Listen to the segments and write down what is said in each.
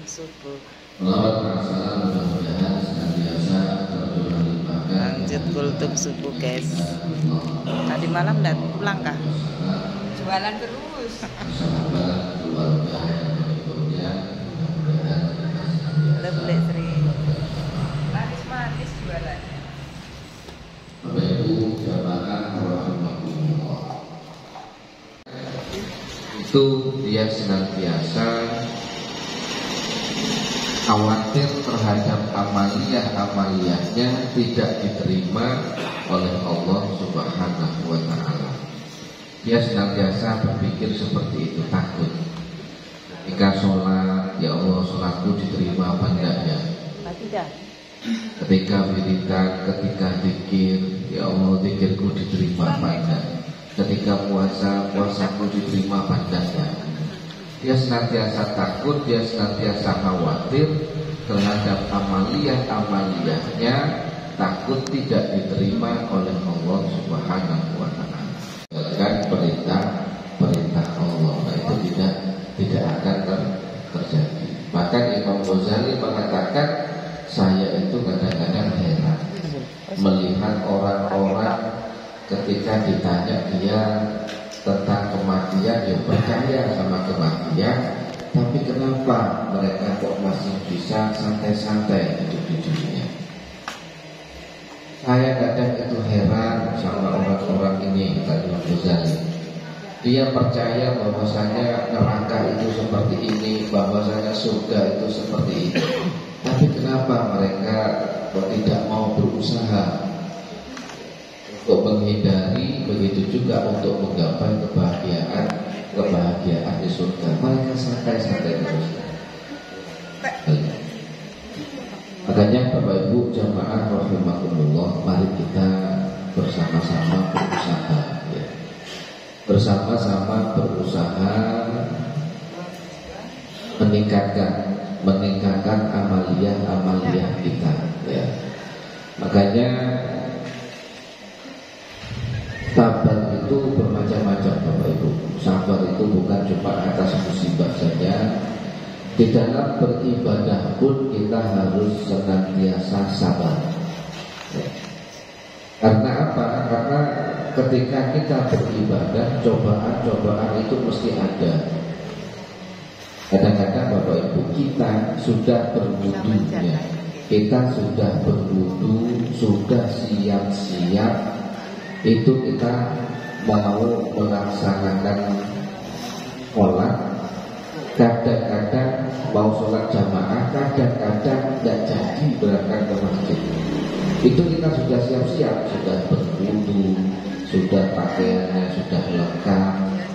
subuh. Lanjut kultum subuh guys. Tadi malam udah pulang kah? Jualan terus. Lebih sering. Manis-manis jualannya. Bapak Ibu jamaah rahimakumullah. Itu dia senantiasa khawatir terhadap amaliyah-amaliyahnya tidak diterima oleh Allah Subhanahu wa ta'ala. Dia senantiasa berpikir seperti itu, takut. Ketika sholat, ya Allah, sholatku diterima apa enggak ya? Tidak. Ketika wiridan, ketika zikir, ya Allah, zikirku diterima apa enggak? Ketika puasa, puasaku diterima apa enggak ya? Dia senantiasa takut, dia senantiasa khawatir terhadap amaliyah-amaliyahnya, takut tidak diterima oleh Allah Subhanahu wa ta'ala. Dan perintah Allah, nah itu tidak akan terjadi. Bahkan Imam Ghazali mengatakan, saya itu kadang-kadang heran melihat orang-orang ketika ditanya dia tentang kematian, dia percaya sama kematian, tapi kenapa mereka kok masih bisa santai-santai hidup di dunia? Saya kadang itu heran sama orang-orang ini, kata Imam Ghazali. Dia percaya bahwasanya neraka itu seperti ini, bahwasanya surga itu seperti ini. Tapi kenapa mereka kok tidak mau berusaha untuk menghindari, begitu juga untuk menggapai kebahagiaan di surga? Mereka santai-santai terus. Makanya Bapak Ibu jamaah rahimakumullah, mari kita bersama-sama berusaha ya. Bersama-sama berusaha meningkatkan amaliyah kita ya. Makanya sabar itu bermacam-macam Bapak Ibu. Sabar itu bukan cuma atas musibah saja. Di dalam beribadah pun kita harus senantiasa sabar ya. Karena apa? Karena ketika kita beribadah, cobaan-cobaan itu mesti ada. Kadang-kadang Bapak Ibu kita sudah berwudu ya. Kita sudah berwudu, sudah siap-siap, itu kita mau melaksanakan sholat. Kadang-kadang mau sholat jamaah, kadang-kadang tidak jadi berangkat ke masjid. Itu kita sudah siap-siap, sudah berwudu, sudah pakaiannya sudah lengkap,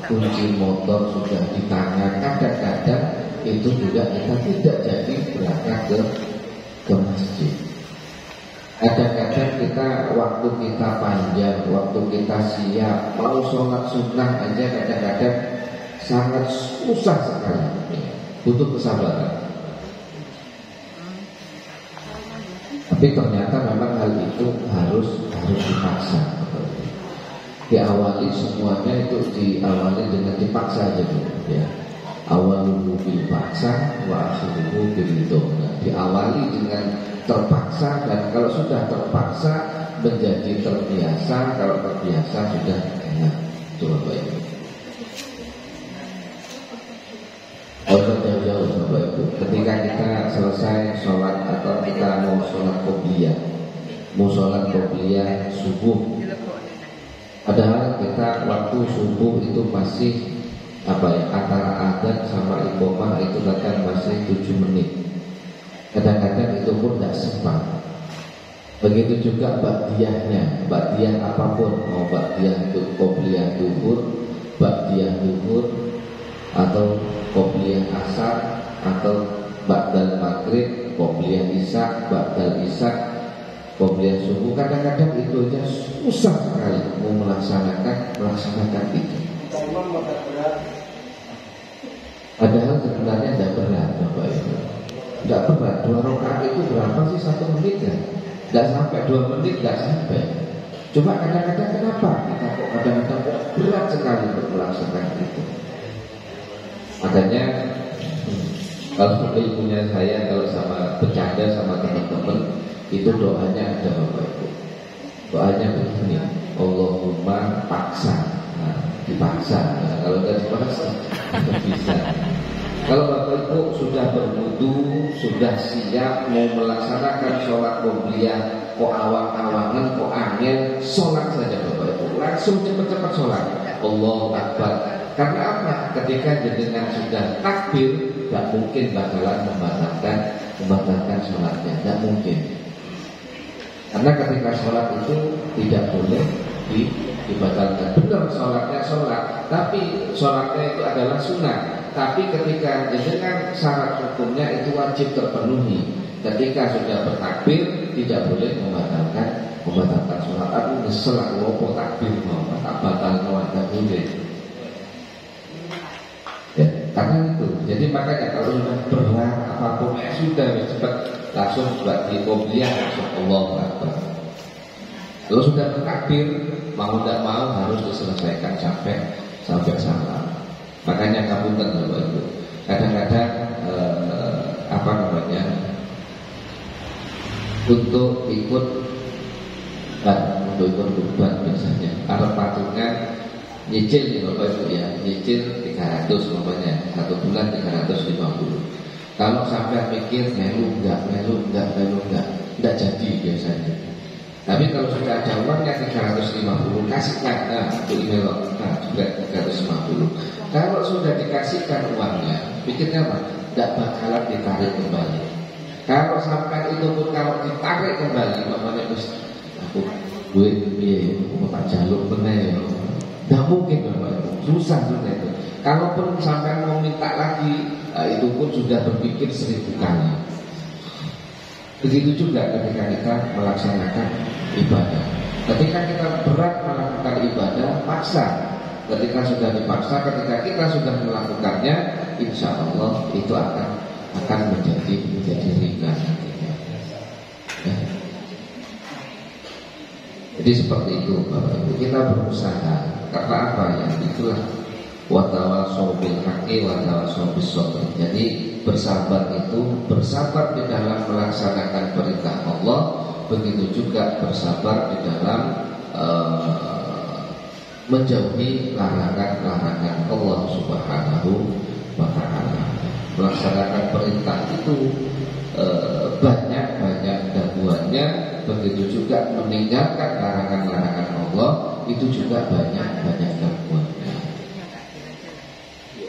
kunci motor sudah di tangan. Kadang-kadang itu juga kita tidak jadi berangkat ke masjid. Kadang-kadang kita waktu kita panjang, waktu kita siap, mau sholat sunnah aja kadang-kadang sangat susah sekali, butuh kesabaran. Tapi ternyata memang hal itu harus dipaksa. Diawali semuanya itu diawali dengan dipaksa aja dulu ya. Awaluhu bil paksa wa akhiruhu bil nah, diawali dengan terpaksa, dan kalau sudah terpaksa menjadi terbiasa, kalau terbiasa sudah enak. Coba baik. Jauh-jauh Bapak Ibu, ketika kita selesai sholat atau kita mau sholat qobliyah subuh, padahal kita waktu subuh itu masih antara adzan sama iqamah itu kadang masih 7 menit. Kadang-kadang itu pun tidak sempat. Begitu juga ba'diyahnya, ba'diyah apapun, mau ba'diyah itu qobliyah duhur, ba'diyah duhur, atau qobliyah asar, atau ba'dal maghrib, qobliyah isya, ba'dal isya, qobliyah subuh. Kadang-kadang itu aja susah sekali mau melaksanakan itu. Padahal sebenarnya tidak berat Bapak Ibu. Tidak berat. 2 rakaat itu berapa sih? 1 menit ya? Tidak sampai 2 menit, tidak sampai. Cuma kadang-kadang kenapa kita kok kadang-kadang berat sekali untuk melaksanakan itu. Makanya Kalau ilmunya saya, kalau sama bercanda sama teman-teman, itu doanya ada Bapak Ibu. Doanya begini, Allahumma paksa. Nah, dipaksa. Nah, kalau nggak dipaksa, nggak bisa. Kalau Bapak Ibu sudah berwudu, sudah siap mau melaksanakan sholat qobliyah, kok awang-awangan, kok angin, sholat saja Bapak Ibu. Langsung cepat-cepat sholat. Allahu Akbar. Karena apa? Ketika jenengan sudah takbir, nggak mungkin bakalan membatalkan sholatnya. Nggak mungkin. Karena ketika sholat itu tidak boleh dibatalkan. Benar sholatnya sholat, tapi sholatnya itu adalah sunnah. Tapi ketika jenengan syarat hukumnya itu wajib terpenuhi. Ketika sudah bertakbir tidak boleh membatalkan sholat. Aku nyesel aku lopo takbir mau tak batal tak boleh. Ya, karena itu. Jadi makanya kalau sudah berat apapun sudah cepat langsung buat di qobliyah langsung Allahu Akbar. Kalau sudah bertakbir mau tidak mau harus diselesaikan sampai salam. Makanya ngapunten Bapak Ibu. Kadang-kadang untuk ikut kurban biasanya ada patungan nyicil nih Bapak Ibu ya, nyicil 300 umpamanya, 1 bulan 350. Kalau sampai mikir melu enggak jadi biasanya. Tapi kalau sudah ada uangnya 350 kasihkan, nah itu email juga 350. Kalau sudah dikasihkan uangnya, pikirnya apa? Tidak bakalan ditarik kembali. Kalau sampai itu pun kalau ditarik kembali, namanya aku mau tak jalur benar, tidak mungkin Bapak Ibu, susah juga itu. Kalaupun sampai mau minta lagi, itu pun sudah berpikir 1000 kali. Begitu juga ketika kita melaksanakan ibadah. Ketika kita berat melakukan ibadah, paksa. Ketika sudah dipaksa, ketika kita sudah melakukannya, insya Allah itu akan menjadi ringan. Ya. Jadi seperti itu Bapak Ibu, kita berusaha. Karena apa ya? Itulah watawasau bil haqqi watawasau bis sabr. Jadi bersabar itu bersabar di dalam melaksanakan perintah Allah, begitu juga bersabar di dalam menjauhi larangan-larangan Allah Subhanahu wa Ta'ala. Melaksanakan perintah itu banyak gangguannya, begitu juga meninggalkan larangan-larangan Allah itu juga banyak gangguannya.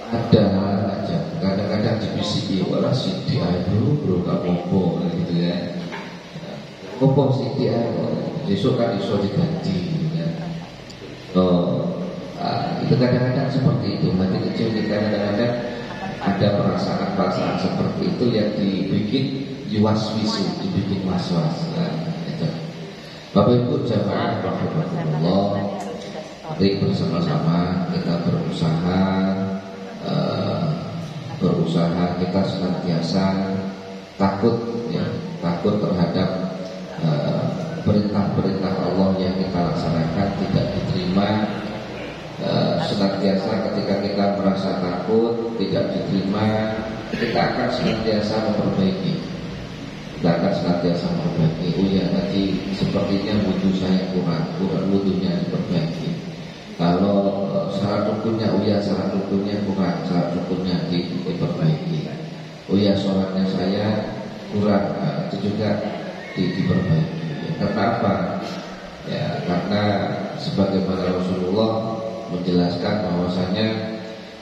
Ada aja kadang-kadang dibisiki wala sidi ayo bro kamu gitu ya. Kopo sidi ayo besok kan iso diganti ya. Itu kadang-kadang seperti itu. Mati kecil kita kadang-kadang ada perasaan seperti itu yang dibikin diwaswisu, dibikin was-was. Gitu. Bapak Ibu jamaah rahimahullah, mari bersama-sama kita berusaha kita senantiasa takut terhadap perintah-perintah Allah yang kita laksanakan tidak diterima. Senantiasa ketika kita merasa takut tidak diterima, kita akan senantiasa memperbaiki. Oh ya, tadi sepertinya wudhu saya kurang wudhunya diperbaiki. Kalau syarat rukunnya, syarat rukunnya kurang, syarat rukunnya diperbaiki. Oh ya, sholatnya saya kurang, itu juga diperbaiki. Karena apa? Ya, karena sebagaimana Rasulullah menjelaskan bahwasanya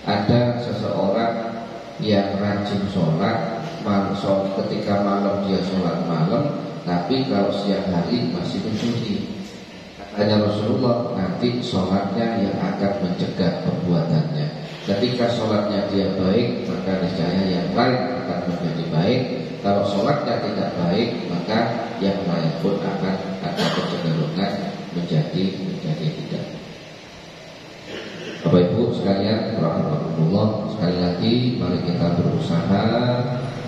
ada seseorang yang rajin sholat, ketika malam dia sholat malam, tapi kalau siang hari masih mencuri. Hanya Rasulullah, nanti sholatnya yang akan mencegah perbuatannya. Ketika sholatnya dia baik, maka niscaya yang lain akan menjadi baik. Kalau sholatnya tidak baik, maka yang lain pun akan kecenderungan menjadi tidak. Bapak Ibu sekalian, rahimahullah, sekali lagi mari kita berusaha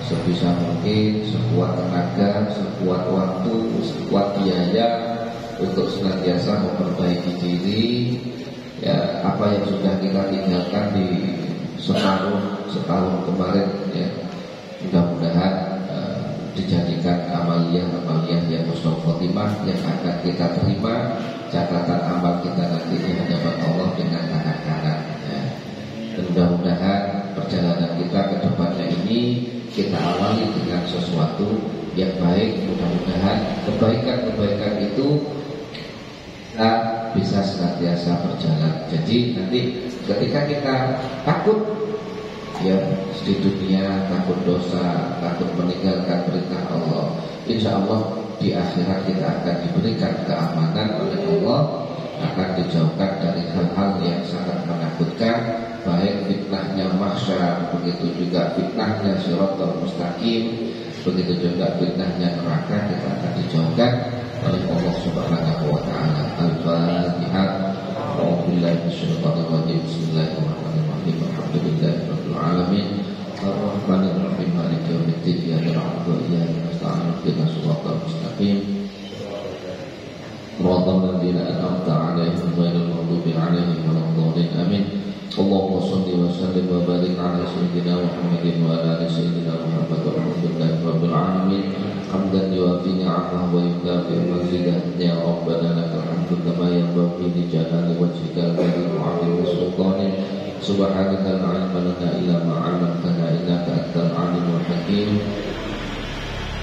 sebisa mungkin, sekuat tenaga, sekuat waktu, sekuat biaya untuk senantiasa memperbaiki diri. Ya, apa yang sudah kita tinggalkan di setahun kemarin ya, Mudah-mudahan dijadikan amaliyah yang husnul khotimah yang akan kita terima catatan amal kita nanti di hadapan Allah dengan tangan kanan ya. Dan mudah-mudahan perjalanan kita ke depannya ini kita awali dengan sesuatu yang baik. Mudah-mudahan kebaikan-kebaikan itu kita bisa senantiasa berjalan. Jadi nanti ketika kita takut ya di dunia, takut dosa, takut meninggalkan perintah Allah, insya Allah di akhirat kita akan diberikan keamanan oleh Allah, akan dijauhkan dari hal-hal yang sangat menakutkan, baik fitnahnya mahsyar, begitu juga fitnahnya Shiratal Mustaqim, begitu juga fitnahnya neraka, kita akan dijauhkan oleh Allah Subhanahu wa taala. Al-Fatihah. A'udzubillahi minasyaitonir rajim. Bismillahirrahmanirrahim. Alhamdulillahirabbil alamin. Ar-Rahmanir Rahim. Maliki yaumiddin. Iyyaka na'budu wa iyyaka nasta'in. Ihdinas siratal mustaqim. Shiratal ladzina an'amta 'alaihim ghairil maghdubi 'alaihim waladdallin. Amin. Allahumma shalli wa sallim wa barik 'ala sayyidina Muhammadin wa ala ali sayyidina Muhammad. Alhamdulillahirabbil alamin. Hamdan yuwafi ni'amahu wa yukafi mazidah. Ya Rabbana lakal hamdu kama yanbaghi li jalali wajhikal karim wa 'azimi sultanik. Subhanaka la ilma lana illa ma 'allamtana innaka antal 'alimul hakim.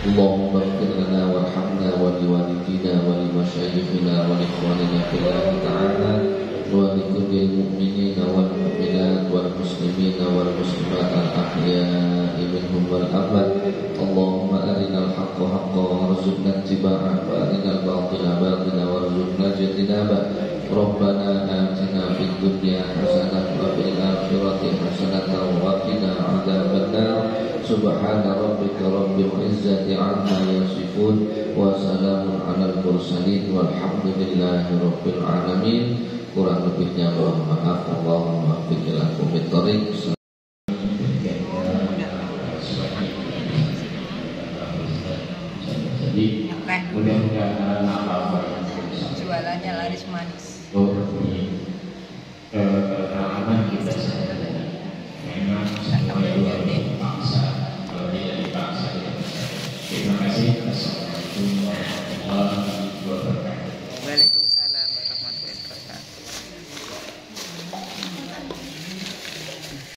Allahumma ighfir lana warhamna wa liwalidina wa limasyayikhina wa li ikhwanina fillahi ta'ala wa li kullil mu'minina wal mu'minat wal muslimina wal muslimat al ahya'i minhum wal amwat. Allahumma arinal haqqa haqqan warzuqna ittiba'ah wa arinal batila batilan warzuqna ijtinabah. Rabbana atina fid dunya hasanah wa fil akhirati hasanah wa qina adzabannar. Subhana rabbika rabbil izzati 'amma yasifun wa salamun 'alal mursalin walhamdulillahi rabbil alamin. Kurang lebihnya mohon maaf. Allahumma waffiq ila aqwamit thoriq. Jadi mudah-mudahan apa jualannya laris manis. Pengalaman kita memang semuanya luar biasa.